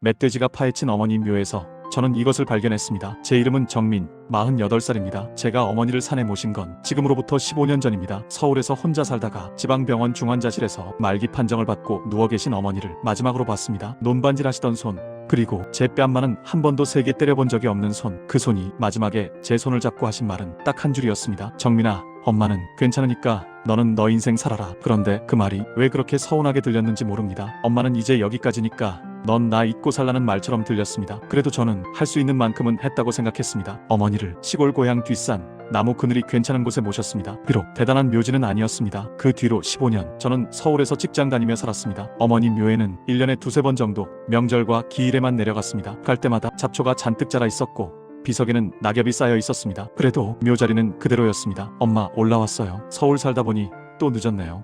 멧돼지가 파헤친 어머니 묘에서 저는 이것을 발견했습니다. 제 이름은 정민, 48살입니다. 제가 어머니를 산에 모신 건 지금으로부터 15년 전입니다. 서울에서 혼자 살다가 지방병원 중환자실에서 말기 판정을 받고 누워 계신 어머니를 마지막으로 봤습니다. 논반질 하시던 손, 그리고 제 뺨만은 한 번도 세게 때려본 적이 없는 손, 그 손이 마지막에 제 손을 잡고 하신 말은 딱 한 줄이었습니다. 정민아, 엄마는 괜찮으니까 너는 너 인생 살아라. 그런데 그 말이 왜 그렇게 서운하게 들렸는지 모릅니다. 엄마는 이제 여기까지니까 넌 나 잊고 살라는 말처럼 들렸습니다. 그래도 저는 할 수 있는 만큼은 했다고 생각했습니다. 어머니를 시골 고향 뒷산 나무 그늘이 괜찮은 곳에 모셨습니다. 비록 대단한 묘지는 아니었습니다. 그 뒤로 15년 저는 서울에서 직장 다니며 살았습니다. 어머니 묘에는 1년에 두세 번 정도 명절과 기일에만 내려갔습니다. 갈 때마다 잡초가 잔뜩 자라 있었고 비석에는 낙엽이 쌓여 있었습니다. 그래도 묘자리는 그대로였습니다. 엄마 올라왔어요. 서울 살다 보니 또 늦었네요.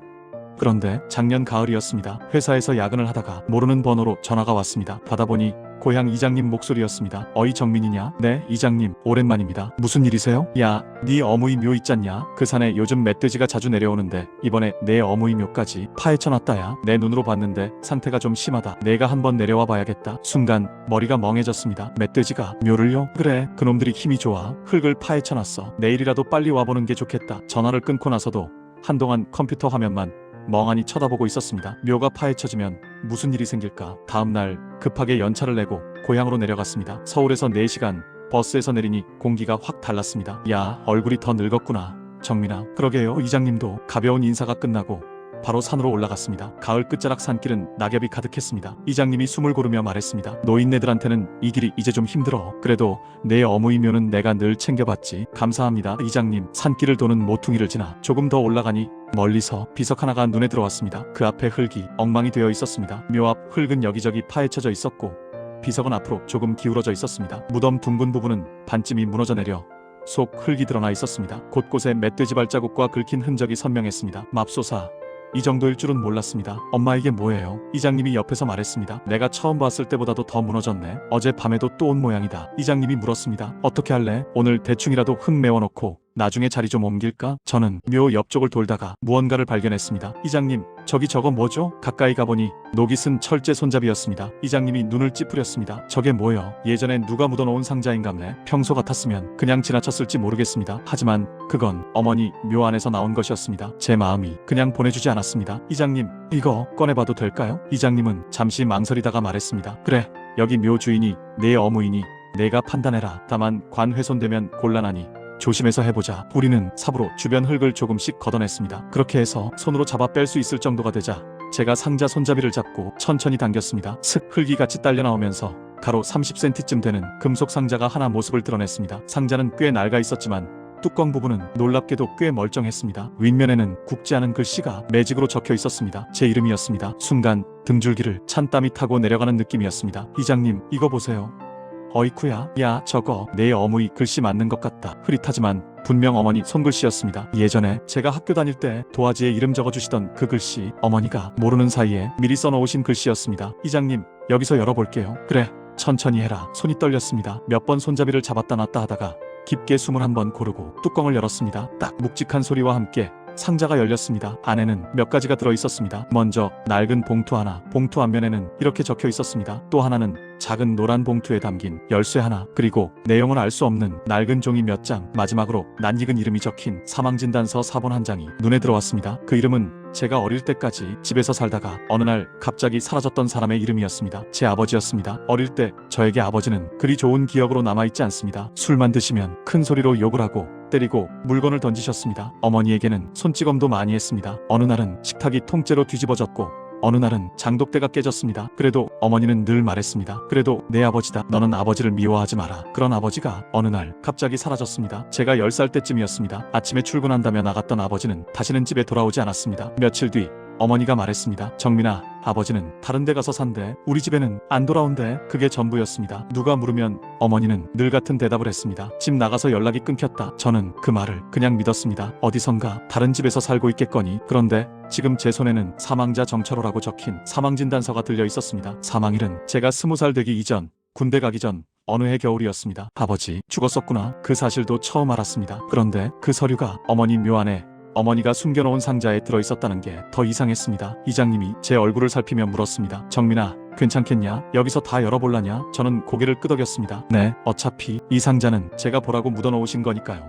그런데 작년 가을이었습니다. 회사에서 야근을 하다가 모르는 번호로 전화가 왔습니다. 받아보니 고향 이장님 목소리였습니다. 어이 정민이냐? 네 이장님 오랜만입니다. 무슨 일이세요? 야, 네 어무이 묘 있잖냐? 그 산에 요즘 멧돼지가 자주 내려오는데 이번에 내 어무이 묘까지 파헤쳐놨다야. 내 눈으로 봤는데 상태가 좀 심하다. 내가 한번 내려와 봐야겠다. 순간 머리가 멍해졌습니다. 멧돼지가 묘를요? 그래, 그놈들이 힘이 좋아. 흙을 파헤쳐놨어. 내일이라도 빨리 와보는 게 좋겠다. 전화를 끊고 나서도 한동안 컴퓨터 화면만 멍하니 쳐다보고 있었습니다. 묘가 파헤쳐지면 무슨 일이 생길까? 다음날 급하게 연차를 내고 고향으로 내려갔습니다. 서울에서 4시간 버스에서 내리니 공기가 확 달랐습니다. 야, 얼굴이 더 늙었구나. 정민아. 그러게요. 이장님도. 가벼운 인사가 끝나고 바로 산으로 올라갔습니다. 가을 끝자락 산길은 낙엽이 가득했습니다. 이장님이 숨을 고르며 말했습니다. 노인네들한테는 이 길이 이제 좀 힘들어. 그래도 내 어무이 묘는 내가 늘 챙겨봤지. 감사합니다 이장님. 산길을 도는 모퉁이를 지나 조금 더 올라가니 멀리서 비석 하나가 눈에 들어왔습니다. 그 앞에 흙이 엉망이 되어 있었습니다. 묘 앞 흙은 여기저기 파헤쳐져 있었고 비석은 앞으로 조금 기울어져 있었습니다. 무덤 둥근 부분은 반쯤이 무너져 내려 속 흙이 드러나 있었습니다. 곳곳에 멧돼지 발자국과 긁힌 흔적이 선명했습니다. 맙소사, 이 정도일 줄은 몰랐습니다. 엄마 이게 뭐예요? 이장님이 옆에서 말했습니다. 내가 처음 봤을 때보다도 더 무너졌네. 어제 밤에도 또 온 모양이다. 이장님이 물었습니다. 어떻게 할래? 오늘 대충이라도 흙 메워놓고 나중에 자리 좀 옮길까? 저는 묘 옆쪽을 돌다가 무언가를 발견했습니다. 이장님, 저기 저거 뭐죠? 가까이 가보니 녹이 쓴 철제 손잡이였습니다. 이장님이 눈을 찌푸렸습니다. 저게 뭐요? 예전에 누가 묻어놓은 상자인갑네. 평소 같았으면 그냥 지나쳤을지 모르겠습니다. 하지만 그건 어머니 묘 안에서 나온 것이었습니다. 제 마음이 그냥 보내주지 않았습니다. 이장님, 이거 꺼내봐도 될까요? 이장님은 잠시 망설이다가 말했습니다. 그래, 여기 묘 주인이 내 어무이니 내가 판단해라. 다만 관 훼손되면 곤란하니 조심해서 해보자. 우리는 삽으로 주변 흙을 조금씩 걷어냈습니다. 그렇게 해서 손으로 잡아 뺄 수 있을 정도가 되자 제가 상자 손잡이를 잡고 천천히 당겼습니다. 슥 흙이 같이 딸려 나오면서 가로 30cm쯤 되는 금속 상자가 하나 모습을 드러냈습니다. 상자는 꽤 낡아 있었지만 뚜껑 부분은 놀랍게도 꽤 멀쩡했습니다. 윗면에는 굵지 않은 글씨가 매직으로 적혀 있었습니다. 제 이름이었습니다. 순간 등줄기를 찬 땀이 타고 내려가는 느낌이었습니다. 이장님, 이거 보세요. 어이쿠야, 야, 저거 내 어무이 글씨 맞는 것 같다. 흐릿하지만 분명 어머니 손글씨였습니다. 예전에 제가 학교 다닐 때 도화지에 이름 적어주시던 그 글씨, 어머니가 모르는 사이에 미리 써놓으신 글씨였습니다. 이장님, 여기서 열어볼게요. 그래, 천천히 해라. 손이 떨렸습니다. 몇 번 손잡이를 잡았다 놨다 하다가 깊게 숨을 한번 고르고 뚜껑을 열었습니다. 딱 묵직한 소리와 함께 상자가 열렸습니다. 안에는 몇 가지가 들어있었습니다. 먼저 낡은 봉투 하나, 봉투 앞면에는 이렇게 적혀 있었습니다. 또 하나는 작은 노란 봉투에 담긴 열쇠 하나, 그리고 내용을 알 수 없는 낡은 종이 몇 장, 마지막으로 낯익은 이름이 적힌 사망진단서 사본 한 장이 눈에 들어왔습니다. 그 이름은 제가 어릴 때까지 집에서 살다가 어느 날 갑자기 사라졌던 사람의 이름이었습니다. 제 아버지였습니다. 어릴 때 저에게 아버지는 그리 좋은 기억으로 남아있지 않습니다. 술만 드시면 큰 소리로 욕을 하고 때리고 물건을 던지셨습니다. 어머니에게는 손찌검도 많이 했습니다. 어느 날은 식탁이 통째로 뒤집어졌고 어느 날은 장독대가 깨졌습니다. 그래도 어머니는 늘 말했습니다. 그래도 내 아버지다. 너는 아버지를 미워하지 마라. 그런 아버지가 어느 날 갑자기 사라졌습니다. 제가 10살 때쯤이었습니다. 아침에 출근한다며 나갔던 아버지는 다시는 집에 돌아오지 않았습니다. 며칠 뒤 어머니가 말했습니다. 정민아, 아버지는 다른 데 가서 산대. 우리 집에는 안 돌아온대. 그게 전부였습니다. 누가 물으면 어머니는 늘 같은 대답을 했습니다. 집 나가서 연락이 끊겼다. 저는 그 말을 그냥 믿었습니다. 어디선가 다른 집에서 살고 있겠거니. 그런데 지금 제 손에는 사망자 정철호라고 적힌 사망진단서가 들려 있었습니다. 사망일은 제가 20살 되기 이전, 군대 가기 전 어느 해 겨울이었습니다. 아버지 죽었었구나. 그 사실도 처음 알았습니다. 그런데 그 서류가 어머니 묘 안에 어머니가 숨겨놓은 상자에 들어있었다는 게 더 이상했습니다. 이장님이 제 얼굴을 살피며 물었습니다. 정민아, 괜찮겠냐? 여기서 다 열어볼라냐? 저는 고개를 끄덕였습니다. 네, 어차피 이 상자는 제가 보라고 묻어놓으신 거니까요.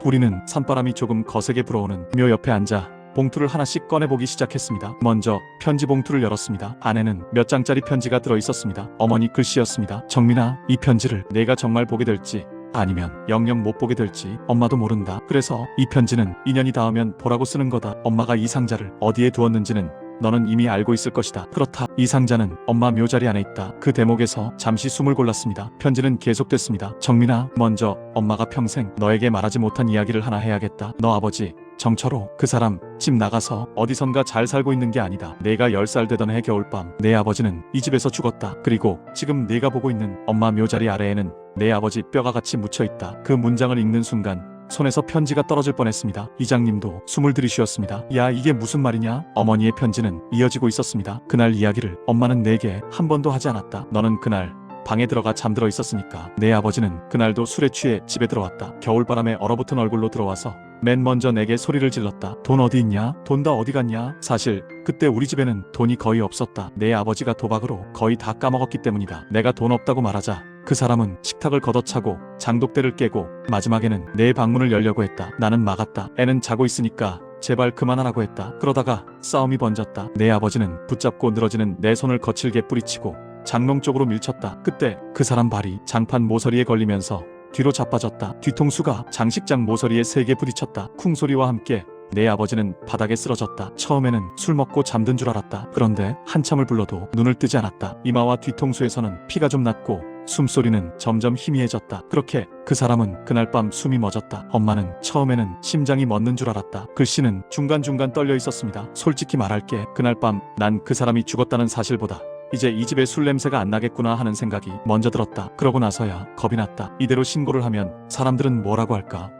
우리는 산바람이 조금 거세게 불어오는 묘 옆에 앉아 봉투를 하나씩 꺼내보기 시작했습니다. 먼저 편지 봉투를 열었습니다. 안에는 몇 장짜리 편지가 들어있었습니다. 어머니 글씨였습니다. 정민아, 이 편지를 내가 정말 보게 될지 아니면 영영 못 보게 될지 엄마도 모른다. 그래서 이 편지는 인연이 닿으면 보라고 쓰는 거다. 엄마가 이 상자를 어디에 두었는지는 너는 이미 알고 있을 것이다. 그렇다. 이 상자는 엄마 묘자리 안에 있다. 그 대목에서 잠시 숨을 골랐습니다. 편지는 계속됐습니다. 정민아, 먼저 엄마가 평생 너에게 말하지 못한 이야기를 하나 해야겠다. 너 아버지 정철호, 그 사람 집 나가서 어디선가 잘 살고 있는 게 아니다. 내가 10살 되던 해 겨울밤 내 아버지는 이 집에서 죽었다. 그리고 지금 내가 보고 있는 엄마 묘자리 아래에는 내 아버지 뼈가 같이 묻혀있다. 그 문장을 읽는 순간 손에서 편지가 떨어질 뻔했습니다. 이장님도 숨을 들이쉬었습니다. 야, 이게 무슨 말이냐? 어머니의 편지는 이어지고 있었습니다. 그날 이야기를 엄마는 내게 한 번도 하지 않았다. 너는 그날 방에 들어가 잠들어 있었으니까. 내 아버지는 그날도 술에 취해 집에 들어왔다. 겨울바람에 얼어붙은 얼굴로 들어와서 맨 먼저 내게 소리를 질렀다. 돈 어디 있냐? 돈 다 어디 갔냐? 사실 그때 우리 집에는 돈이 거의 없었다. 내 아버지가 도박으로 거의 다 까먹었기 때문이다. 내가 돈 없다고 말하자 그 사람은 식탁을 걷어차고 장독대를 깨고 마지막에는 내 방문을 열려고 했다. 나는 막았다. 애는 자고 있으니까 제발 그만하라고 했다. 그러다가 싸움이 번졌다. 내 아버지는 붙잡고 늘어지는 내 손을 거칠게 뿌리치고 장롱 쪽으로 밀쳤다. 그때 그 사람 발이 장판 모서리에 걸리면서 뒤로 자빠졌다. 뒤통수가 장식장 모서리에 세게 부딪혔다. 쿵소리와 함께 내 아버지는 바닥에 쓰러졌다. 처음에는 술 먹고 잠든 줄 알았다. 그런데 한참을 불러도 눈을 뜨지 않았다. 이마와 뒤통수에서는 피가 좀 났고 숨소리는 점점 희미해졌다. 그렇게 그 사람은 그날 밤 숨이 멎었다. 엄마는 처음에는 심장이 멎는 줄 알았다. 글씨는 중간중간 떨려 있었습니다. 솔직히 말할게. 그날 밤 난 그 사람이 죽었다는 사실보다 이제 이 집에 술 냄새가 안 나겠구나 하는 생각이 먼저 들었다. 그러고 나서야 겁이 났다. 이대로 신고를 하면 사람들은 뭐라고 할까?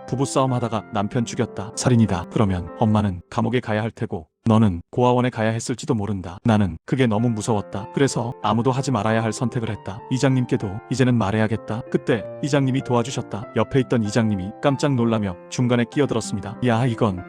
부부싸움 하다가 남편 죽였다. 살인이다. 그러면 엄마는 감옥에 가야 할 테고 너는 고아원에 가야 했을지도 모른다. 나는 그게 너무 무서웠다. 그래서 아무도 하지 말아야 할 선택을 했다. 이장님께도 이제는 말해야겠다. 그때 이장님이 도와주셨다. 옆에 있던 이장님이 깜짝 놀라며 중간에 끼어들었습니다. 야, 이건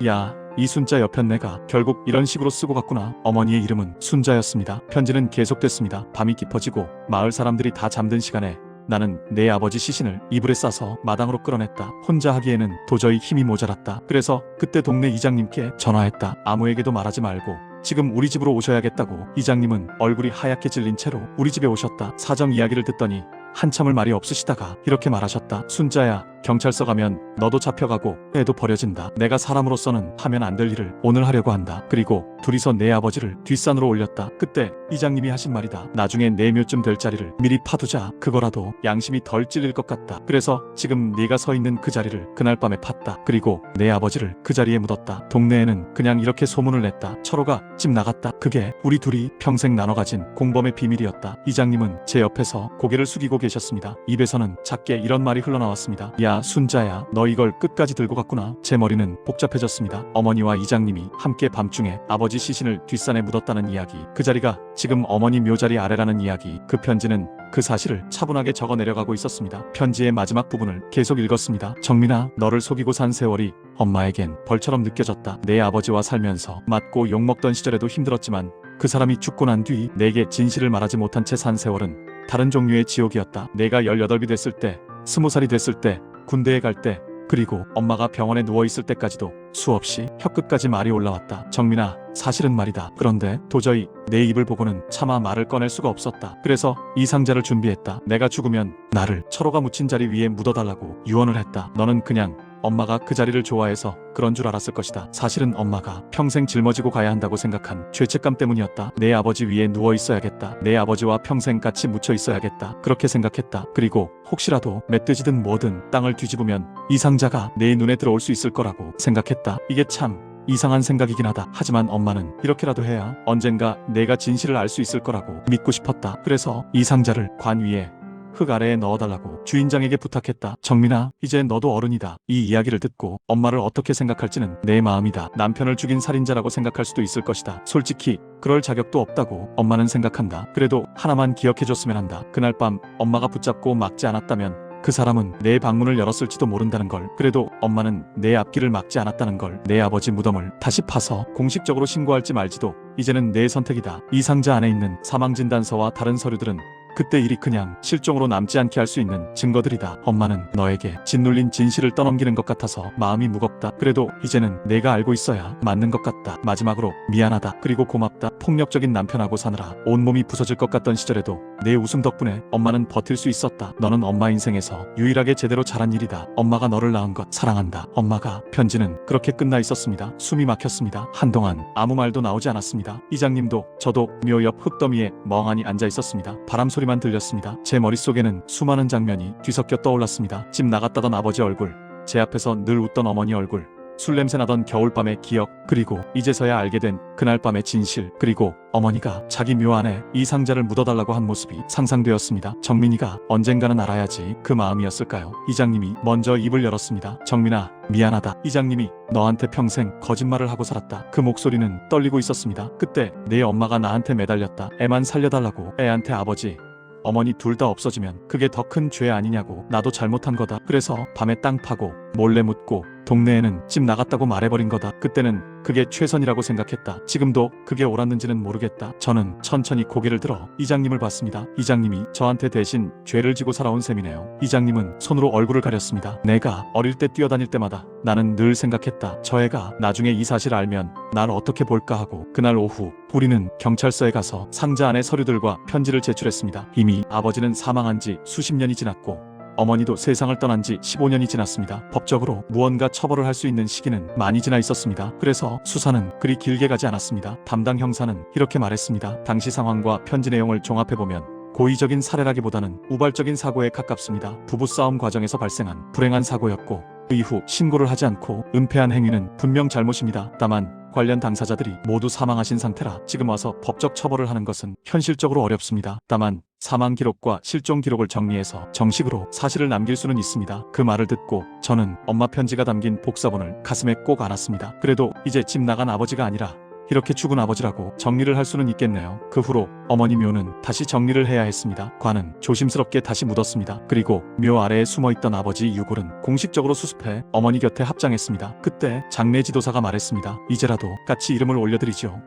이 순자 옆엔 내가 결국 이런 식으로 쓰고 갔구나. 어머니의 이름은 순자였습니다. 편지는 계속됐습니다. 밤이 깊어지고 마을 사람들이 다 잠든 시간에 나는 내 아버지 시신을 이불에 싸서 마당으로 끌어냈다. 혼자 하기에는 도저히 힘이 모자랐다. 그래서 그때 동네 이장님께 전화했다. 아무에게도 말하지 말고 지금 우리 집으로 오셔야겠다고. 이장님은 얼굴이 하얗게 질린 채로 우리 집에 오셨다. 사정 이야기를 듣더니 한참을 말이 없으시다가 이렇게 말하셨다. 순자야, 경찰서 가면 너도 잡혀가고 애도 버려진다. 내가 사람으로서는 하면 안 될 일을 오늘 하려고 한다. 그리고 둘이서 내 아버지를 뒷산으로 올렸다. 그때 이장님이 하신 말이다. 나중에 내 묘쯤 될 자리를 미리 파두자. 그거라도 양심이 덜 찔릴 것 같다. 그래서 지금 네가 서 있는 그 자리를 그날 밤에 팠다. 그리고 내 아버지를 그 자리에 묻었다. 동네에는 그냥 이렇게 소문을 냈다. 철호가 집 나갔다. 그게 우리 둘이 평생 나눠 가진 공범의 비밀이었다. 이장님은 제 옆에서 고개를 숙이고 계셨습니다. 입에서는 작게 이런 말이 흘러나왔습니다. 야, 순자야, 너 이걸 끝까지 들고 갔구나. 제 머리는 복잡해졌습니다. 어머니와 이장님이 함께 밤중에 아버지 시신을 뒷산에 묻었다는 이야기, 그 자리가 지금 어머니 묘자리 아래라는 이야기, 그 편지는 그 사실을 차분하게 적어 내려가고 있었습니다. 편지의 마지막 부분을 계속 읽었습니다. 정민아, 너를 속이고 산 세월이 엄마에겐 벌처럼 느껴졌다. 내 아버지와 살면서 맞고 욕먹던 시절에도 힘들었지만 그 사람이 죽고 난 뒤 내게 진실을 말하지 못한 채 산 세월은 다른 종류의 지옥이었다. 내가 18이 됐을 때, 20살이 됐을 때, 군대에 갈 때, 그리고 엄마가 병원에 누워있을 때까지도 수없이 혀끝까지 말이 올라왔다. 정민아, 사실은 말이다. 그런데 도저히 내 입을 보고는 차마 말을 꺼낼 수가 없었다. 그래서 이 상자를 준비했다. 내가 죽으면 나를 철호가 묻힌 자리 위에 묻어달라고 유언을 했다. 너는 그냥 엄마가 그 자리를 좋아해서 그런 줄 알았을 것이다. 사실은 엄마가 평생 짊어지고 가야 한다고 생각한 죄책감 때문이었다. 내 아버지 위에 누워 있어야겠다. 내 아버지와 평생 같이 묻혀 있어야겠다. 그렇게 생각했다. 그리고 혹시라도 멧돼지든 뭐든 땅을 뒤집으면 이 상자가 내 눈에 들어올 수 있을 거라고 생각했다. 이게 참 이상한 생각이긴 하다. 하지만 엄마는 이렇게라도 해야 언젠가 내가 진실을 알 수 있을 거라고 믿고 싶었다. 그래서 이 상자를 관 위에 흙 아래에 넣어달라고 주인장에게 부탁했다. 정민아, 이제 너도 어른이다. 이 이야기를 듣고 엄마를 어떻게 생각할지는 내 마음이다. 남편을 죽인 살인자라고 생각할 수도 있을 것이다. 솔직히 그럴 자격도 없다고 엄마는 생각한다. 그래도 하나만 기억해줬으면 한다. 그날 밤 엄마가 붙잡고 막지 않았다면 그 사람은 내 방문을 열었을지도 모른다는 걸. 그래도 엄마는 내 앞길을 막지 않았다는 걸. 내 아버지 무덤을 다시 파서 공식적으로 신고할지 말지도 이제는 내 선택이다. 이 상자 안에 있는 사망진단서와 다른 서류들은 그때 일이 그냥 실종으로 남지 않게 할 수 있는 증거들이다. 엄마는 너에게 짓눌린 진실을 떠넘기는 것 같아서 마음이 무겁다. 그래도 이제는 내가 알고 있어야 맞는 것 같다. 마지막으로 미안하다. 그리고 고맙다. 폭력적인 남편하고 사느라 온몸이 부서질 것 같던 시절에도 내 웃음 덕분에 엄마는 버틸 수 있었다. 너는 엄마 인생에서 유일하게 제대로 자란 일이다. 엄마가 너를 낳은 것 사랑한다. 엄마가. 편지는 그렇게 끝나 있었습니다. 숨이 막혔습니다. 한동안 아무 말도 나오지 않았습니다. 이장님도 저도 묘 옆 흙더미에 멍하니 앉아 있었습니다. 바람 소리만 들렸습니다. 제 머릿속에는 수많은 장면이 뒤섞여 떠올랐습니다. 집 나갔다던 아버지 얼굴, 제 앞에서 늘 웃던 어머니 얼굴, 술 냄새 나던 겨울밤의 기억, 그리고 이제서야 알게 된 그날 밤의 진실, 그리고 어머니가 자기 묘 안에 이 상자를 묻어달라고 한 모습이 상상되었습니다. 정민이가 언젠가는 알아야지 그 마음이었을까요? 이장님이 먼저 입을 열었습니다. 정민아, 미안하다. 이장님이 너한테 평생 거짓말을 하고 살았다. 그 목소리는 떨리고 있었습니다. 그때 내 엄마가 나한테 매달렸다. 애만 살려달라고. 애한테 아버지, 어머니 둘 다 없어지면 그게 더 큰 죄 아니냐고. 나도 잘못한 거다. 그래서 밤에 땅 파고 몰래 묻고 동네에는 집 나갔다고 말해버린 거다. 그때는 그게 최선이라고 생각했다. 지금도 그게 옳았는지는 모르겠다. 저는 천천히 고개를 들어 이장님을 봤습니다. 이장님이 저한테 대신 죄를 지고 살아온 셈이네요. 이장님은 손으로 얼굴을 가렸습니다. 내가 어릴 때 뛰어다닐 때마다 나는 늘 생각했다. 저 애가 나중에 이 사실을 알면 날 어떻게 볼까 하고. 그날 오후 우리는 경찰서에 가서 상자 안의 서류들과 편지를 제출했습니다. 이미 아버지는 사망한 지 수십 년이 지났고 어머니도 세상을 떠난 지 15년이 지났습니다. 법적으로 무언가 처벌을 할 수 있는 시기는 많이 지나 있었습니다. 그래서 수사는 그리 길게 가지 않았습니다. 담당 형사는 이렇게 말했습니다. 당시 상황과 편지 내용을 종합해보면 고의적인 살해라기보다는 우발적인 사고에 가깝습니다. 부부싸움 과정에서 발생한 불행한 사고였고 이후 신고를 하지 않고 은폐한 행위는 분명 잘못입니다. 다만 관련 당사자들이 모두 사망하신 상태라 지금 와서 법적 처벌을 하는 것은 현실적으로 어렵습니다. 다만 사망 기록과 실종 기록을 정리해서 정식으로 사실을 남길 수는 있습니다. 그 말을 듣고 저는 엄마 편지가 담긴 복사본을 가슴에 꼭 안았습니다. 그래도 이제 집 나간 아버지가 아니라 이렇게 죽은 아버지라고 정리를 할 수는 있겠네요. 그 후로 어머니 묘는 다시 정리를 해야 했습니다. 관은 조심스럽게 다시 묻었습니다. 그리고 묘 아래에 숨어있던 아버지 유골은 공식적으로 수습해 어머니 곁에 합장했습니다. 그때 장례 지도사가 말했습니다. 이제라도 같이 이름을 올려드리죠.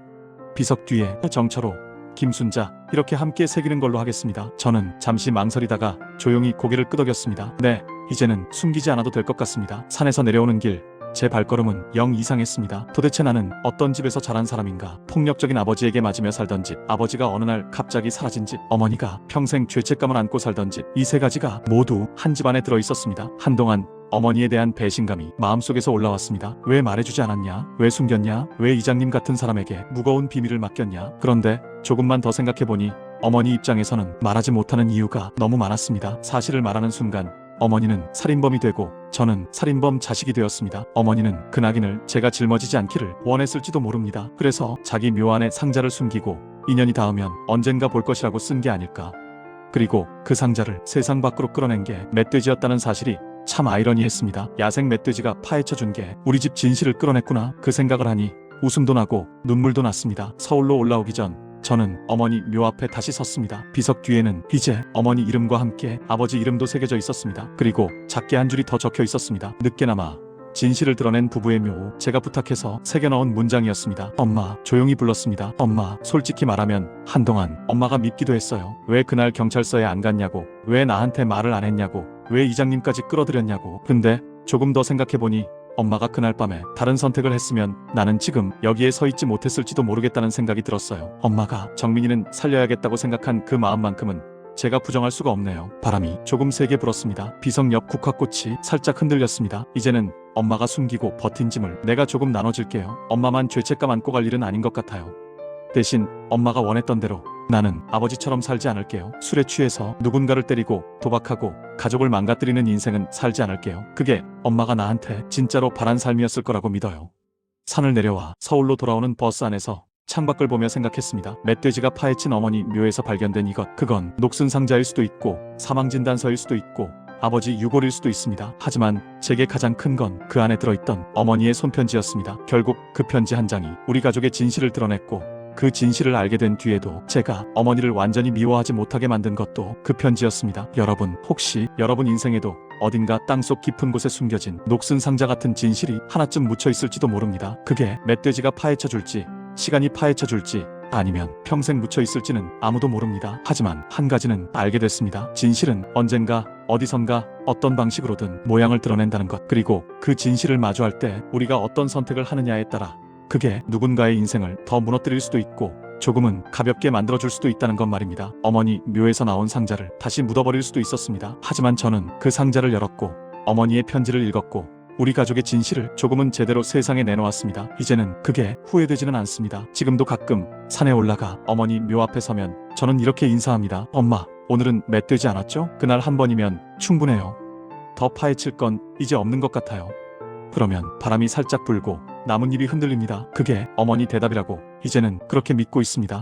비석 뒤에 정철호, 김순자 이렇게 함께 새기는 걸로 하겠습니다. 저는 잠시 망설이다가 조용히 고개를 끄덕였습니다. 네, 이제는 숨기지 않아도 될 것 같습니다. 산에서 내려오는 길 제 발걸음은 영 이상했습니다. 도대체 나는 어떤 집에서 자란 사람인가? 폭력적인 아버지에게 맞으며 살던 집, 아버지가 어느 날 갑자기 사라진 집, 어머니가 평생 죄책감을 안고 살던 집, 이 세 가지가 모두 한 집 안에 들어 있었습니다. 한동안 어머니에 대한 배신감이 마음속에서 올라왔습니다. 왜 말해주지 않았냐? 왜 숨겼냐? 왜 이장님 같은 사람에게 무거운 비밀을 맡겼냐? 그런데 조금만 더 생각해보니 어머니 입장에서는 말하지 못하는 이유가 너무 많았습니다. 사실을 말하는 순간 어머니는 살인범이 되고 저는 살인범 자식이 되었습니다. 어머니는 그 낙인을 제가 짊어지지 않기를 원했을지도 모릅니다. 그래서 자기 묘 안에 상자를 숨기고 인연이 닿으면 언젠가 볼 것이라고 쓴 게 아닐까. 그리고 그 상자를 세상 밖으로 끌어낸 게 멧돼지였다는 사실이 참 아이러니했습니다. 야생 멧돼지가 파헤쳐준 게 우리 집 진실을 끌어냈구나. 그 생각을 하니 웃음도 나고 눈물도 났습니다. 서울로 올라오기 전 저는 어머니 묘 앞에 다시 섰습니다. 비석 뒤에는 이제 어머니 이름과 함께 아버지 이름도 새겨져 있었습니다. 그리고 작게 한 줄이 더 적혀 있었습니다. 늦게나마 진실을 드러낸 부부의 묘. 제가 부탁해서 새겨넣은 문장이었습니다. 엄마. 조용히 불렀습니다. 엄마. 솔직히 말하면 한동안 엄마가 밉기도 했어요. 왜 그날 경찰서에 안 갔냐고, 왜 나한테 말을 안 했냐고, 왜 이장님까지 끌어들였냐고. 근데 조금 더 생각해보니 엄마가 그날 밤에 다른 선택을 했으면 나는 지금 여기에 서 있지 못했을지도 모르겠다는 생각이 들었어요. 엄마가 정민이는 살려야겠다고 생각한 그 마음만큼은 제가 부정할 수가 없네요. 바람이 조금 세게 불었습니다. 비석 옆 국화꽃이 살짝 흔들렸습니다. 이제는 엄마가 숨기고 버틴 짐을 내가 조금 나눠줄게요. 엄마만 죄책감 안고 갈 일은 아닌 것 같아요. 대신 엄마가 원했던 대로 나는 아버지처럼 살지 않을게요. 술에 취해서 누군가를 때리고 도박하고 가족을 망가뜨리는 인생은 살지 않을게요. 그게 엄마가 나한테 진짜로 바란 삶이었을 거라고 믿어요. 산을 내려와 서울로 돌아오는 버스 안에서 창밖을 보며 생각했습니다. 멧돼지가 파헤친 어머니 묘에서 발견된 이것, 그건 녹슨 상자일 수도 있고 사망진단서일 수도 있고 아버지 유골일 수도 있습니다. 하지만 제게 가장 큰 건 그 안에 들어있던 어머니의 손편지였습니다. 결국 그 편지 한 장이 우리 가족의 진실을 드러냈고 그 진실을 알게 된 뒤에도 제가 어머니를 완전히 미워하지 못하게 만든 것도 그 편지였습니다. 여러분, 혹시 여러분 인생에도 어딘가 땅속 깊은 곳에 숨겨진 녹슨 상자 같은 진실이 하나쯤 묻혀 있을지도 모릅니다. 그게 멧돼지가 파헤쳐 줄지, 시간이 파헤쳐 줄지, 아니면 평생 묻혀 있을지는 아무도 모릅니다. 하지만 한 가지는 알게 됐습니다. 진실은 언젠가 어디선가 어떤 방식으로든 모양을 드러낸다는 것. 그리고 그 진실을 마주할 때 우리가 어떤 선택을 하느냐에 따라 그게 누군가의 인생을 더 무너뜨릴 수도 있고 조금은 가볍게 만들어줄 수도 있다는 것 말입니다. 어머니 묘에서 나온 상자를 다시 묻어버릴 수도 있었습니다. 하지만 저는 그 상자를 열었고 어머니의 편지를 읽었고 우리 가족의 진실을 조금은 제대로 세상에 내놓았습니다. 이제는 그게 후회되지는 않습니다. 지금도 가끔 산에 올라가 어머니 묘 앞에 서면 저는 이렇게 인사합니다. 엄마, 오늘은 멧되지 않았죠? 그날 한 번이면 충분해요. 더 파헤칠 건 이제 없는 것 같아요. 그러면 바람이 살짝 불고 나뭇잎이 흔들립니다. 그게 어머니 대답이라고 이제는 그렇게 믿고 있습니다.